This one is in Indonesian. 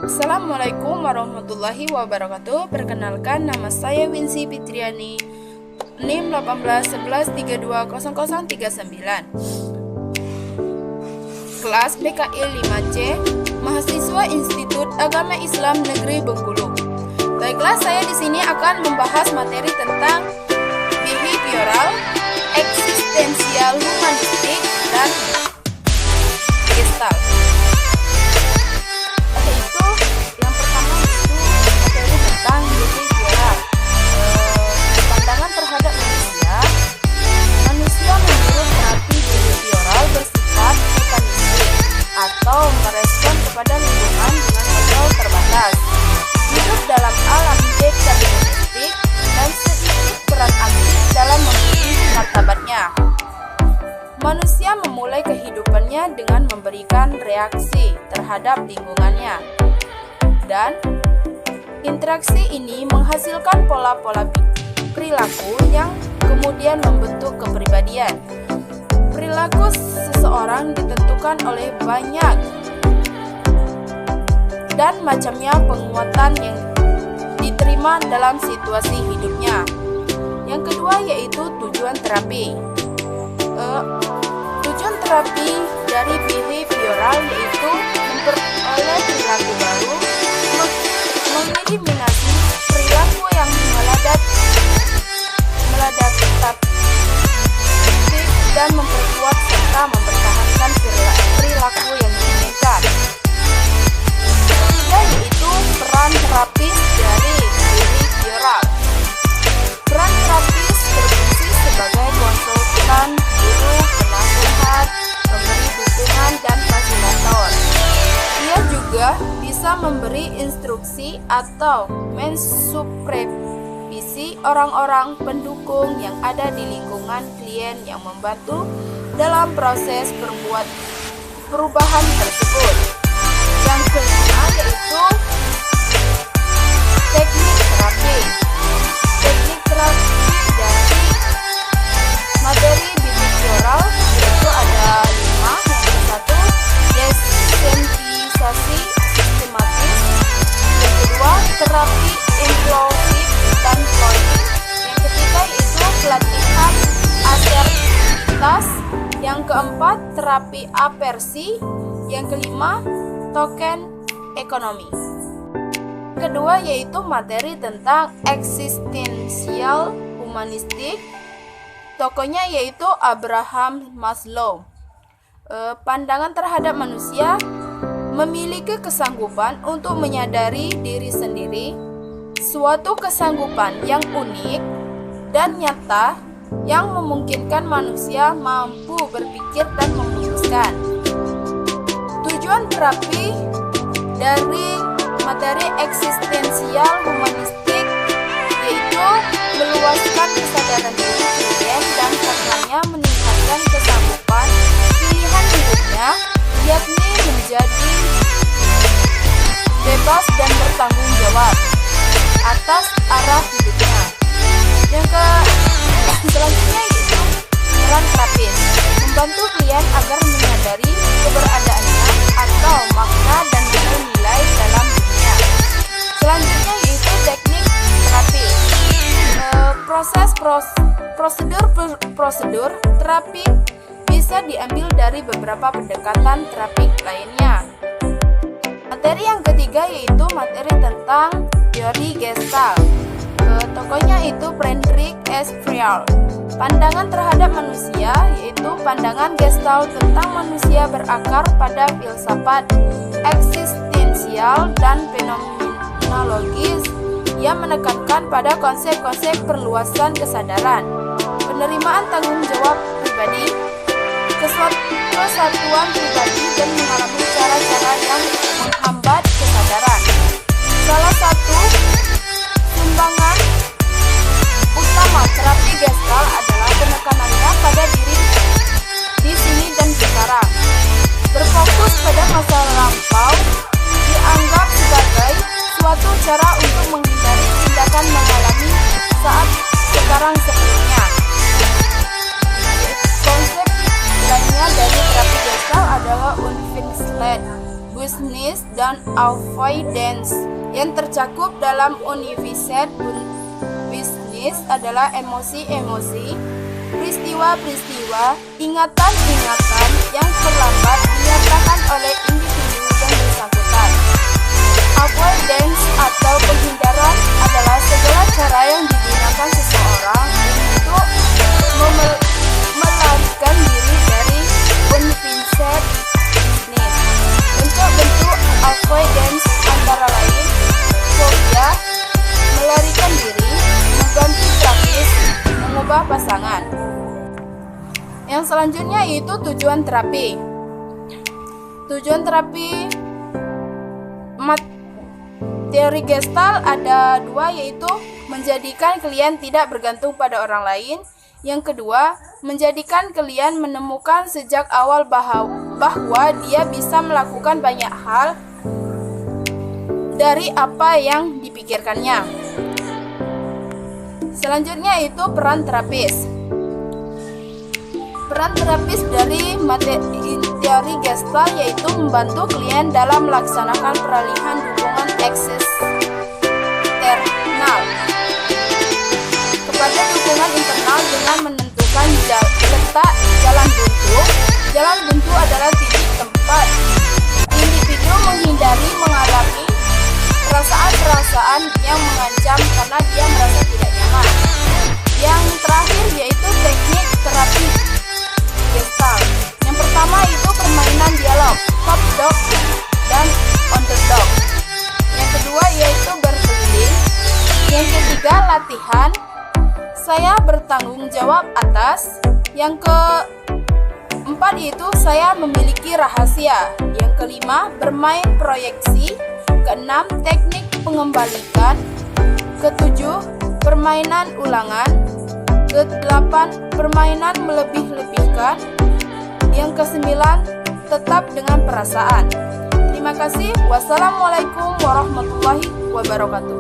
Assalamualaikum warahmatullahi wabarakatuh. Perkenalkan, nama saya Winsi Fitriani, NIM 1811320039, kelas PKI 5C, mahasiswa Institut Agama Islam Negeri Bengkulu. Baiklah, saya di sini akan membahas materi tentang behavioral, eksistensial, humanistik, dan gestalt. Yaitu yang pertama itu materi tentang behavioral, pandangan terhadap manusia. Manusia menurut terapi behavioral bersifat mekanistik atau merespon kepada lingkungan dengan kontrol terbatas, hidup dalam alam deterministik dan sedikit peran aktif dalam memilih martabatnya. Manusia memulai kehidupannya dengan memberikan reaksi terhadap lingkungannya, dan interaksi ini menghasilkan pola-pola perilaku yang kemudian membentuk kepribadian. Perilaku seseorang ditentukan oleh banyak dan macamnya penguatan yang diterima dalam situasi hidupnya. Yang kedua yaitu tujuan terapi. Tujuan terapi dari behavioral yaitu memperoleh perilaku baru, mengeliminasi perilaku yang maladaptif dan memperkuat serta mempertahankan perilaku yang diinginkan. Ketiga yaitu peran terapis dari behavioral. Peran terapis berfungsi sebagai konsultan, guru, penasehat, pemberi dukungan, dan fasilitator. Ia juga bisa memberi instruksi atau mensupervisi orang-orang pendukung yang ada di lingkungan klien yang membantu dalam proses perubahan tersebut. Yang kelima yaitu teknik terapi. Teknik terapi dari materi behavioral yaitu ada 5. Yang satu, desensitisasi sistematis. Yang kedua, terapi inklusif dan cloning. Yang ketiga yaitu pelatihan asertivitas. Yang keempat, terapi aversi. Yang kelima, token ekonomi. Kedua yaitu materi tentang eksistensial humanistik. Tokohnya yaitu Abraham Maslow. Pandangan terhadap manusia memiliki kesanggupan untuk menyadari diri sendiri, suatu kesanggupan yang unik dan nyata yang memungkinkan manusia mampu berpikir dan memutuskan. Tujuan terapi dari materi eksistensial humanistik yaitu meluaskan kesadaran diri klien dan karenanya meningkatkan kesanggupan pilihan hidupnya, yakni menjadi bebas dan bertanggung jawab atas arah hidupnya. Yang selanjutnya yaitu peran terapis, membantu klien agar menyadari keberadaannya atau makna dan nilai dalam dunia. Selanjutnya yaitu teknik terapi. Prosedur terapi bisa diambil dari beberapa pendekatan terapi lainnya. Materi yang ketiga yaitu materi tentang teori gestalt. Tokohnya itu Friedrich S. Friel. Pandangan terhadap manusia yaitu pandangan gestalt tentang manusia berakar pada filsafat eksistensial dan fenomenologis yang menekankan pada konsep-konsep perluasan kesadaran, penerimaan tanggung jawab pribadi, kesatuan pribadi, dan mengalami cara-cara yang menghambat kesadaran. Salah satu sumbangan utama terapi gestalt adalah penekanannya pada diri di sini dan sekarang. Berfokus pada masa lampau dianggap sebagai suatu cara untuk menghindari tindakan mengalami saat sekarang sebelumnya. Konsep lainnya dari terapi gestalt adalah Unfixed, Business, dan avoidance. Yang tercakup dalam Unified Business adalah emosi-emosi, peristiwa-peristiwa, ingatan-ingatan yang terlambat dinyatakan oleh individu yang bersangkutan. Avoidance atau penghindaran adalah segala cara yang digunakan seseorang untuk melarikan diri dari unfinished business. Bentuk-bentuk avoidance antara lain fobia, melarikan diri, mengganti terapis, mengubah pasangan. Yang selanjutnya yaitu tujuan terapi. Tujuan terapi teori Gestalt ada dua, yaitu menjadikan klien tidak bergantung pada orang lain. Yang kedua, menjadikan klien menemukan sejak awal bahwa dia bisa melakukan banyak hal dari apa yang dipikirkannya. Selanjutnya itu peran terapis. Peran terapis dari teori Gestalt yaitu membantu klien dalam melaksanakan peralihan dukungan eksternal kepada dukungan internal dengan menentukan letak jalan buntu. Jalan buntu adalah titik tempat individu menghindari mengalami perasaan-perasaan yang mengancam karena dia merasa tidak nyaman. Yang terakhir yaitu teknik terapi Gestalt. Yang pertama itu permainan dialog, top dog dan underdog. Yang kedua yaitu berkeliling. Yang ketiga latihan, saya bertanggung jawab atas. Yang keempat yaitu saya memiliki rahasia. Yang kelima bermain proyeksi. Keenam teknik pengembalikan. Ketujuh permainan ulangan. Kedelapan permainan melebih-lebihkan. Yang kesembilan tetap dengan perasaan. Terima kasih. Wassalamualaikum warahmatullahi wabarakatuh.